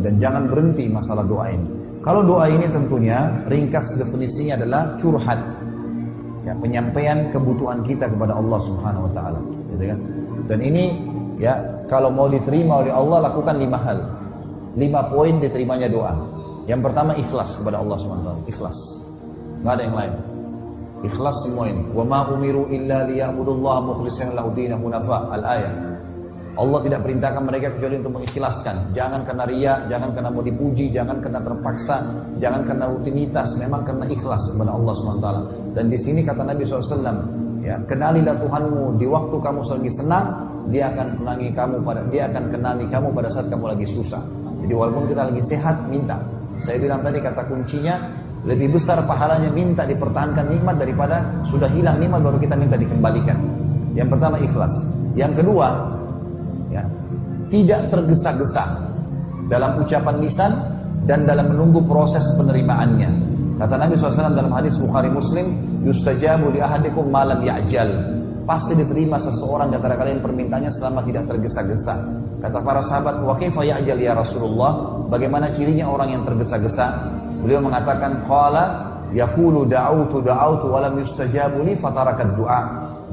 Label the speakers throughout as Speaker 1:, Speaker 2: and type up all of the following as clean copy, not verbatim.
Speaker 1: dan jangan berhenti masalah doa ini. Kalau doa ini tentunya ringkas definisinya adalah curhat, ya, penyampaian kebutuhan kita kepada Allah Subhanahu Wa Taala, gitu kan? Dan ini ya kalau mau diterima oleh Allah lakukan 5 hal, 5 poin diterimanya doa. Yang pertama ikhlas kepada Allah Subhanahu Wa Taala, ikhlas, nggak ada yang lain, ikhlas semua ini. Wa ma umiru illa liya'budullaha mukhlishina lahu dinahu hunafa, al-ayat. Allah tidak perintahkan mereka kecuali untuk mengikhlaskan. Jangan karena riya, jangan karena mau dipuji, jangan karena terpaksa, jangan karena rutinitas, memang karena ikhlas kepada Allah SWT. Dan di sini kata Nabi SAW, ya, kenalilah Tuhanmu di waktu kamu lagi senang, dia akan kenali kamu pada saat kamu lagi susah. Jadi walaupun kita lagi sehat, minta. Saya bilang tadi kata kuncinya, lebih besar pahalanya minta dipertahankan nikmat daripada sudah hilang nikmat baru kita minta dikembalikan. Yang pertama ikhlas. Yang kedua, ya, tidak tergesa-gesa dalam ucapan lisan dan dalam menunggu proses penerimaannya. Kata Nabi SAW dalam hadis Bukhari Muslim, yustajabu li ahadikum ma lam ya'jal. Pasti diterima seseorang di antara kalian permintaannya selama tidak tergesa-gesa. Kata para sahabat, wa kaifa ya'jal ya Rasulullah? Bagaimana cirinya orang yang tergesa-gesa? Beliau mengatakan, qala yaqulu da'autu wa lam yustajabu li fatarakat du'a.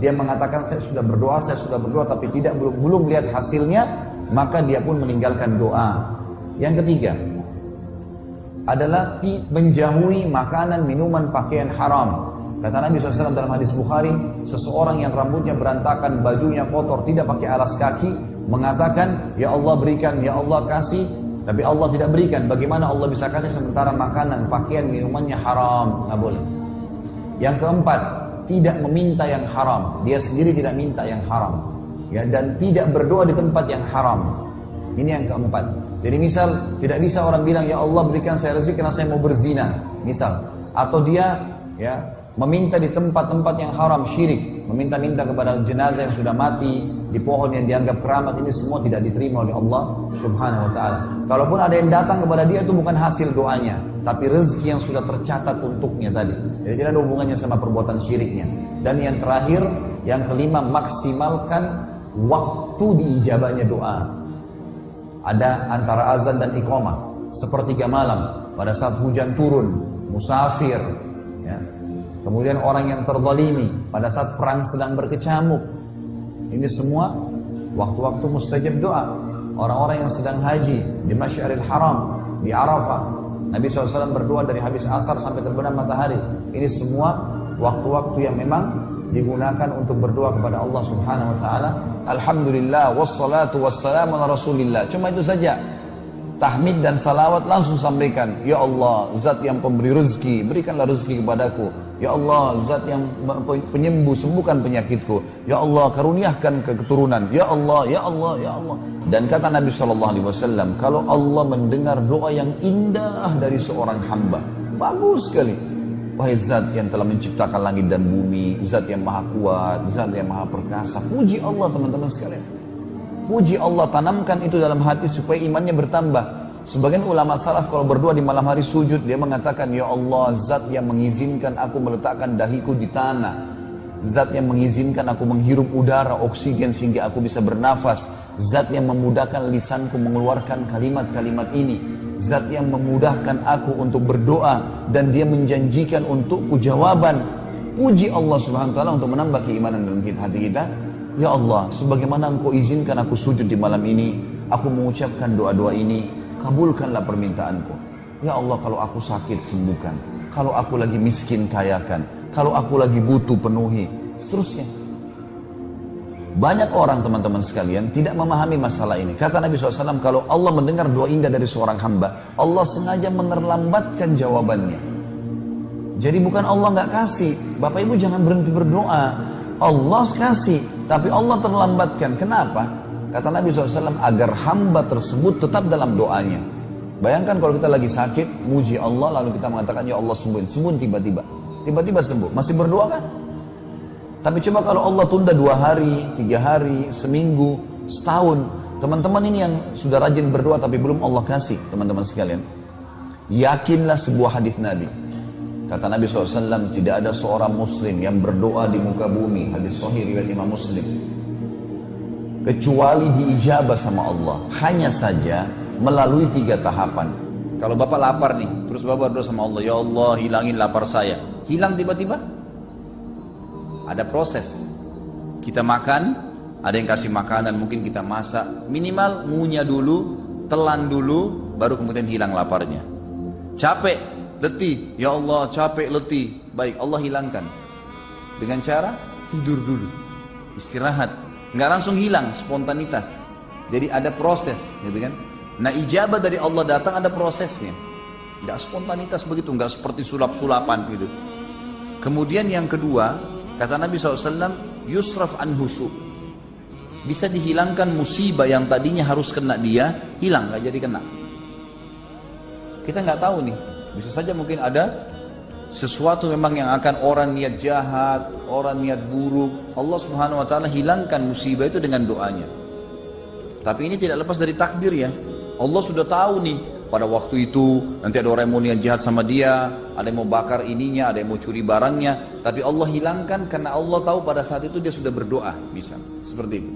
Speaker 1: Dia mengatakan saya sudah berdoa tapi belum lihat hasilnya, maka dia pun meninggalkan doa. Yang ketiga adalah menjauhi makanan, minuman, pakaian haram. Kata Nabi SAW dalam hadis Bukhari, seseorang yang rambutnya berantakan, bajunya kotor, tidak pakai alas kaki, mengatakan, ya Allah berikan, ya Allah kasih, tapi Allah tidak berikan. Bagaimana Allah bisa kasih sementara makanan, pakaian, minumannya haram? Nggak boleh. Yang keempat, tidak meminta yang haram. Dia sendiri tidak minta yang haram, ya, dan tidak berdoa di tempat yang haram. Ini yang keempat. Jadi misal tidak bisa orang bilang ya Allah berikan saya rezeki karena saya mau berzina, misal, atau dia ya meminta di tempat-tempat yang haram, syirik, meminta-minta kepada jenazah yang sudah mati, di pohon yang dianggap keramat, ini semua tidak diterima oleh Allah Subhanahu Wa Taala. Kalaupun ada yang datang kepada dia itu bukan hasil doanya, tapi rezeki yang sudah tercatat untuknya tadi. Jadi tidak ada hubungannya sama perbuatan syiriknya. Dan yang terakhir, yang kelima, maksimalkan waktu diijabahnya doa. Ada antara azan dan iqamah, sepertiga malam, pada saat hujan turun, musafir, ya. Kemudian orang yang terzalimi, pada saat perang sedang berkecamuk. Ini semua waktu-waktu mustajab doa. Orang-orang yang sedang haji di Masy'aril Haram, di Arafah, Nabi SAW berdoa dari habis asar sampai terbenam matahari. Ini semua waktu-waktu yang memang digunakan untuk berdoa kepada Allah Subhanahu Wa Taala. Alhamdulillah wassalatu wassalamu ala Rasulillah. Cuma itu saja. Tahmid dan salawat langsung sampaikan. Ya Allah, zat yang pemberi rezeki, berikanlah rezeki kepadaku. Ya Allah, zat yang penyembuh, sembuhkan penyakitku. Ya Allah, karuniakan keturunan. Ya Allah, ya Allah, ya Allah. Dan kata Nabi SAW, kalau Allah mendengar doa yang indah dari seorang hamba, bagus sekali. Wahai zat yang telah menciptakan langit dan bumi, zat yang maha kuat, zat yang maha perkasa. Puji Allah teman-teman sekalian. Puji Allah, tanamkan itu dalam hati supaya imannya bertambah. Sebagian ulama salaf kalau berdoa di malam hari sujud, dia mengatakan, ya Allah, zat yang mengizinkan aku meletakkan dahiku di tanah, zat yang mengizinkan aku menghirup udara, oksigen sehingga aku bisa bernafas, zat yang memudahkan lisanku mengeluarkan kalimat-kalimat ini, zat yang memudahkan aku untuk berdoa dan dia menjanjikan untukku jawaban. Puji Allah Subhanahu Wa Taala untuk menambah keimanan dalam hati kita. Ya Allah, sebagaimana Engkau izinkan aku sujud di malam ini, aku mengucapkan doa-doa ini, kabulkanlah permintaanku. Ya Allah, kalau aku sakit sembuhkan, kalau aku lagi miskin kayakan, kalau aku lagi butuh penuhi, seterusnya. Banyak orang teman-teman sekalian tidak memahami masalah ini. Kata Nabi SAW, kalau Allah mendengar doa indah dari seorang hamba, Allah sengaja menerlambatkan jawabannya. Jadi bukan Allah nggak kasih. Bapak Ibu jangan berhenti berdoa. Allah kasih, tapi Allah terlambatkan. Kenapa? Kata Nabi SAW, agar hamba tersebut tetap dalam doanya. Bayangkan kalau kita lagi sakit, muji Allah, lalu kita mengatakan, ya Allah sembuhin. Sembuhin tiba-tiba sembuh. Masih berdoa kan? Tapi coba kalau Allah tunda 2 hari, 3 hari, seminggu, setahun. Teman-teman ini yang sudah rajin berdoa tapi belum Allah kasih, teman-teman sekalian. Yakinlah sebuah hadis Nabi. Kata Nabi SAW, tidak ada seorang muslim yang berdoa di muka bumi, hadis sahih riwayat Imam Muslim, kecuali diijabah sama Allah. Hanya saja melalui 3 tahapan. Kalau Bapak lapar nih, terus Bapak berdoa sama Allah, ya Allah hilangin lapar saya. Hilang tiba-tiba? Ada proses. Kita makan, ada yang kasih makanan, mungkin kita masak, minimal ngunyah dulu, telan dulu, baru kemudian hilang laparnya. Capek, letih, ya Allah capek, letih. Baik, Allah hilangkan. Dengan cara tidur dulu, istirahat. Nggak langsung hilang, spontanitas. Jadi ada proses, gitu kan? Nah ijabah dari Allah datang ada prosesnya, nggak spontanitas begitu, nggak seperti sulap-sulapan gitu. Kemudian yang kedua, kata Nabi SAW, yusraf an husu, bisa dihilangkan musibah yang tadinya harus kena dia, hilang, nggak jadi kena. Kita nggak tahu nih, bisa saja mungkin ada sesuatu memang yang akan orang niat jahat, orang niat buruk, Allah Subhanahu Wa Taala hilangkan musibah itu dengan doanya. Tapi ini tidak lepas dari takdir ya. Allah sudah tahu nih, pada waktu itu nanti ada orang yang mau niat jahat sama dia, ada yang mau bakar ininya, ada yang mau curi barangnya, tapi Allah hilangkan karena Allah tahu pada saat itu dia sudah berdoa, misal seperti itu.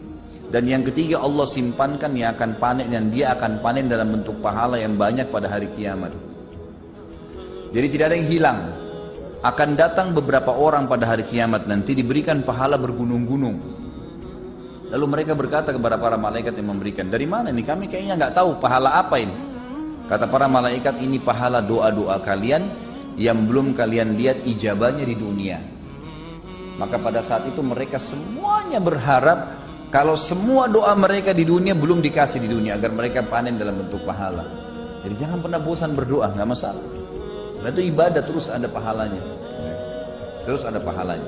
Speaker 1: Dan yang ketiga, Allah simpankan yang akan panen, dan dia akan panen dalam bentuk pahala yang banyak pada hari kiamat. Jadi tidak ada yang hilang. Akan datang beberapa orang pada hari kiamat nanti diberikan pahala bergunung-gunung. Lalu mereka berkata kepada para malaikat yang memberikan, dari mana ini? Kami kayaknya nggak tahu pahala apa ini. Kata para malaikat, ini pahala doa-doa kalian yang belum kalian lihat ijabahnya di dunia. Maka pada saat itu mereka semuanya berharap kalau semua doa mereka di dunia belum dikasih di dunia, agar mereka panen dalam bentuk pahala. Jadi jangan pernah bosan berdoa, nggak masalah. Dan itu ibadah, terus ada pahalanya. Terus ada pahalanya.